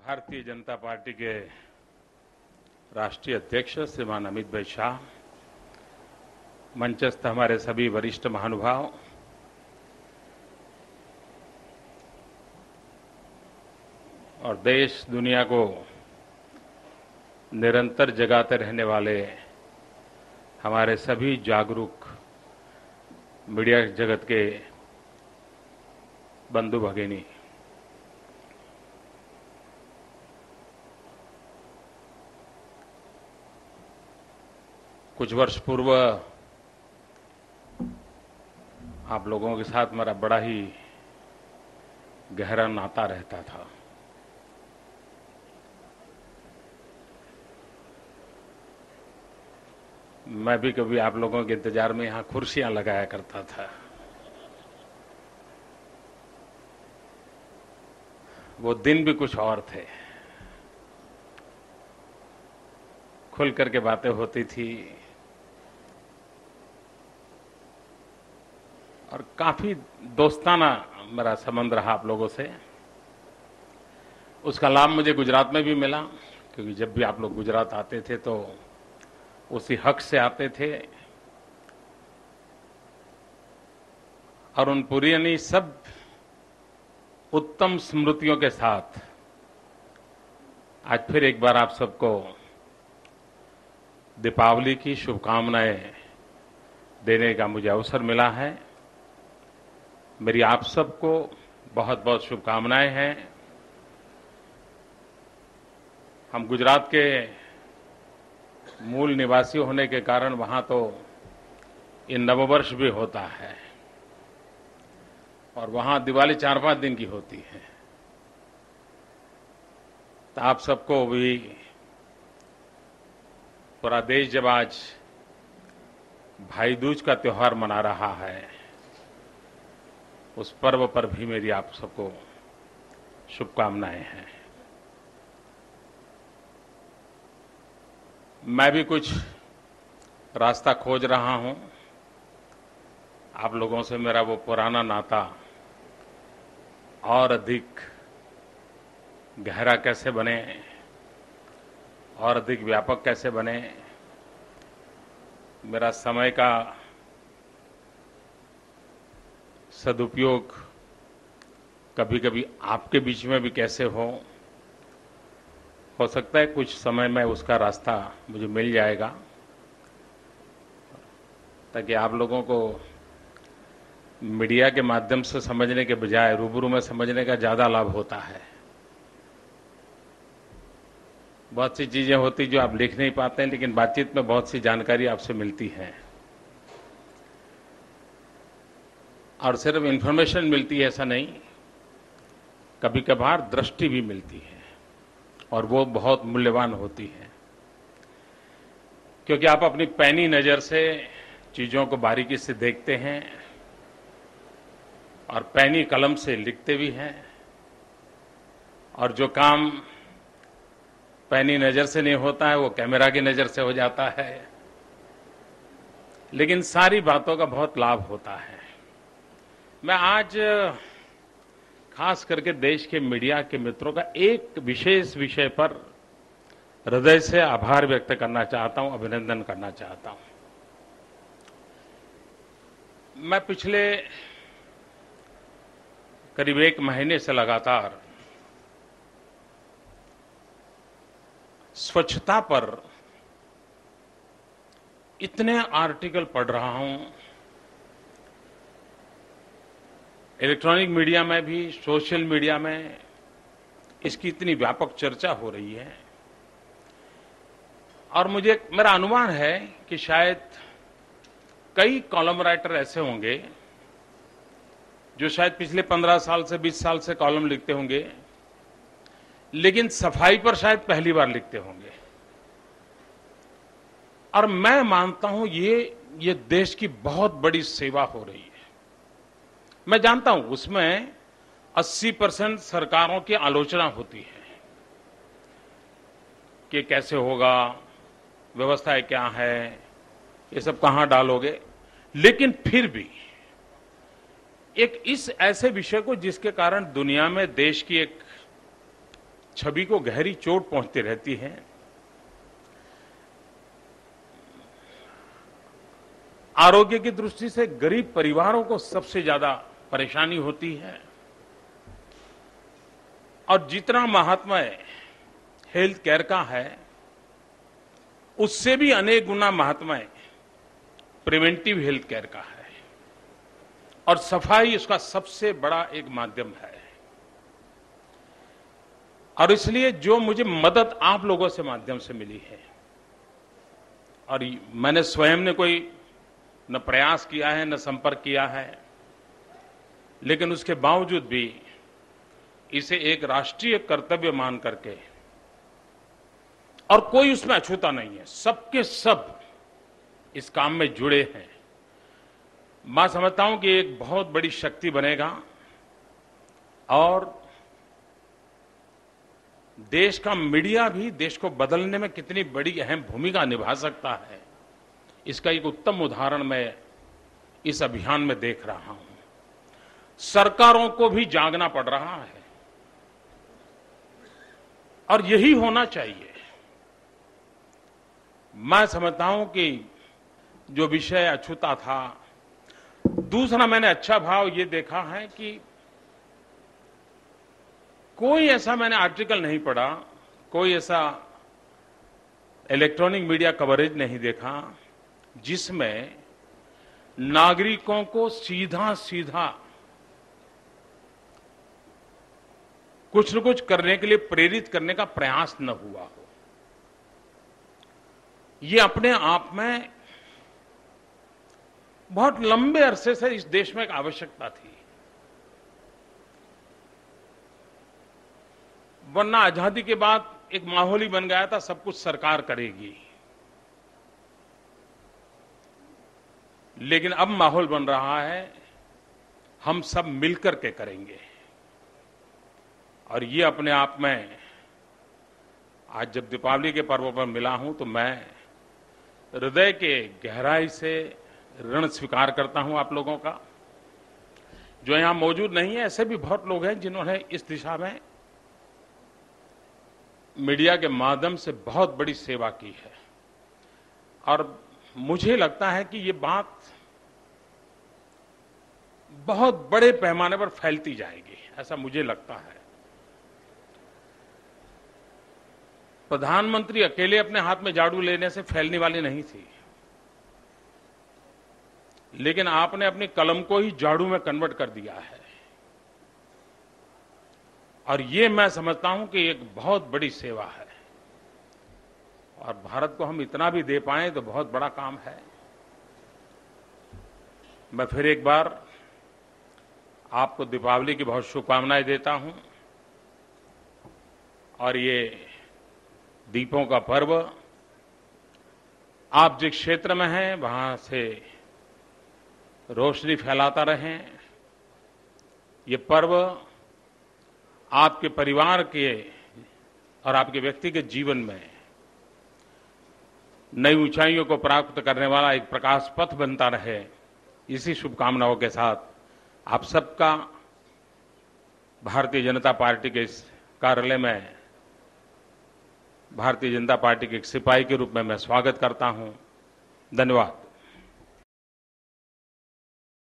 Bharatiya Janata party के राष्ट्रीय अध्यक्ष श्रीमान अमित भाई शाह, मंचस्थ हमारे सभी वरिष्ठ महानुभाव, और देश दुनिया को निरंतर जगाते रहने वाले हमारे सभी जागरूक मीडिया जगत के बंधु भगिनी, कुछ वर्ष पूर्व आप लोगों के साथ मेरा बड़ा ही गहरा नाता रहता था। मैं भी कभी आप लोगों के इंतजार में यहां कुर्सियां लगाया करता था। वो दिन भी कुछ और थे, खुल करके बातें होती थी और काफी दोस्ताना मेरा संबंध रहा आप लोगों से। उसका लाभ मुझे गुजरात में भी मिला, क्योंकि जब भी आप लोग गुजरात आते थे तो उसी हक से आते थे और उन पुरानी सब उत्तम स्मृतियों के साथ आज फिर एक बार आप सबको दीपावली की शुभकामनाएं देने का मुझे अवसर मिला है। मेरी आप सबको बहुत बहुत शुभकामनाएं हैं। हम गुजरात के मूल निवासी होने के कारण वहां तो ये नववर्ष भी होता है और वहां दिवाली 4-5 दिन की होती है। तो आप सबको भी पूरा देश जब आज भाई दूज का त्योहार मना रहा है, उस पर्व पर भी मेरी आप सबको शुभकामनाएं हैं। मैं भी कुछ रास्ता खोज रहा हूं। आप लोगों से मेरा वो पुराना नाता और अधिक गहरा कैसे बने और अधिक व्यापक कैसे बने, मेरा समय का सदुपयोग कभी कभी आपके बीच में भी कैसे हो सकता है कुछ समय में उसका रास्ता मुझे मिल जाएगा, ताकि आप लोगों को मीडिया के माध्यम से समझने के बजाय रूबरू में समझने का ज्यादा लाभ होता है। बहुत सी चीजें होती जो आप लिख नहीं पाते हैं, लेकिन बातचीत में बहुत सी जानकारी आपसे मिलती है और सिर्फ इंफॉर्मेशन मिलती है ऐसा नहीं, कभी कभार दृष्टि भी मिलती है और वो बहुत मूल्यवान होती है, क्योंकि आप अपनी पैनी नजर से चीजों को बारीकी से देखते हैं और पैनी कलम से लिखते भी हैं, और जो काम पैनी नजर से नहीं होता है वो कैमरा की नजर से हो जाता है, लेकिन सारी बातों का बहुत लाभ होता है। मैं आज खास करके देश के मीडिया के मित्रों का एक विशेष विषय पर हृदय से आभार व्यक्त करना चाहता हूं, अभिनंदन करना चाहता हूं। मैं पिछले करीब 1 महीने से लगातार स्वच्छता पर इतने आर्टिकल पढ़ रहा हूं, इलेक्ट्रॉनिक मीडिया में भी, सोशल मीडिया में इसकी इतनी व्यापक चर्चा हो रही है, और मेरा अनुमान है कि शायद कई कॉलम राइटर ऐसे होंगे जो शायद पिछले 15 साल से 20 साल से कॉलम लिखते होंगे, लेकिन सफाई पर शायद पहली बार लिखते होंगे। और मैं मानता हूं ये देश की बहुत बड़ी सेवा हो रही है। मैं जानता हूं उसमें 80% सरकारों की आलोचना होती है कि कैसे होगा, व्यवस्थाएं क्या है, ये सब कहां डालोगे, लेकिन फिर भी एक इस ऐसे विषय को जिसके कारण दुनिया में देश की एक छवि को गहरी चोट पहुंचती रहती है। आरोग्य की दृष्टि से गरीब परिवारों को सबसे ज्यादा परेशानी होती है और जितना महात्म्य हेल्थ केयर का है उससे भी अनेक गुना महात्म्य प्रिवेंटिव हेल्थ केयर का है और सफाई इसका सबसे बड़ा एक माध्यम है। और इसलिए जो मुझे मदद आप लोगों से माध्यम से मिली है और मैंने स्वयं ने कोई न प्रयास किया है न संपर्क किया है, लेकिन उसके बावजूद भी इसे एक राष्ट्रीय कर्तव्य मान करके, और कोई उसमें अछूता नहीं है, सबके सब इस काम में जुड़े हैं, मैं समझता हूं कि एक बहुत बड़ी शक्ति बनेगा और देश का मीडिया भी देश को बदलने में कितनी बड़ी अहम भूमिका निभा सकता है, इसका एक उत्तम उदाहरण मैं इस अभियान में देख रहा हूं। सरकारों को भी जागना पड़ रहा है और यही होना चाहिए। मैं समझता हूं कि जो विषय अछूता था, दूसरा मैंने अच्छा भाव ये देखा है कि कोई ऐसा मैंने आर्टिकल नहीं पढ़ा, कोई ऐसा इलेक्ट्रॉनिक मीडिया कवरेज नहीं देखा जिसमें नागरिकों को सीधा सीधा कुछ न कुछ करने के लिए प्रेरित करने का प्रयास न हुआ हो। ये अपने आप में बहुत लंबे अरसे से इस देश में एक आवश्यकता थी, वरना आजादी के बाद एक माहौल ही बन गया था सब कुछ सरकार करेगी, लेकिन अब माहौल बन रहा है हम सब मिलकर के करेंगे। और ये अपने आप में आज जब दीपावली के पर्व पर मिला हूं तो मैं हृदय के गहराई से ऋण स्वीकार करता हूं आप लोगों का। जो यहां मौजूद नहीं है, ऐसे भी बहुत लोग हैं जिन्होंने इस दिशा में मीडिया के माध्यम से बहुत बड़ी सेवा की है और मुझे लगता है कि ये बात बहुत बड़े पैमाने पर फैलती जाएगी, ऐसा मुझे लगता है। प्रधानमंत्री अकेले अपने हाथ में झाड़ू लेने से फैलने वाली नहीं थी, लेकिन आपने अपनी कलम को ही झाड़ू में कन्वर्ट कर दिया है और ये मैं समझता हूं कि एक बहुत बड़ी सेवा है और भारत को हम इतना भी दे पाएं तो बहुत बड़ा काम है। मैं फिर एक बार आपको दीपावली की बहुत शुभकामनाएं देता हूं और ये दीपों का पर्व आप जिस क्षेत्र में हैं वहां से रोशनी फैलाता रहें। ये पर्व आपके परिवार के और आपके व्यक्तिगत जीवन में नई ऊंचाइयों को प्राप्त करने वाला एक प्रकाश पथ बनता रहे, इसी शुभकामनाओं के साथ आप सबका भारतीय जनता पार्टी के इस कार्यालय में भारतीय जनता पार्टी के एक सिपाही के रूप में मैं स्वागत करता हूं। धन्यवाद।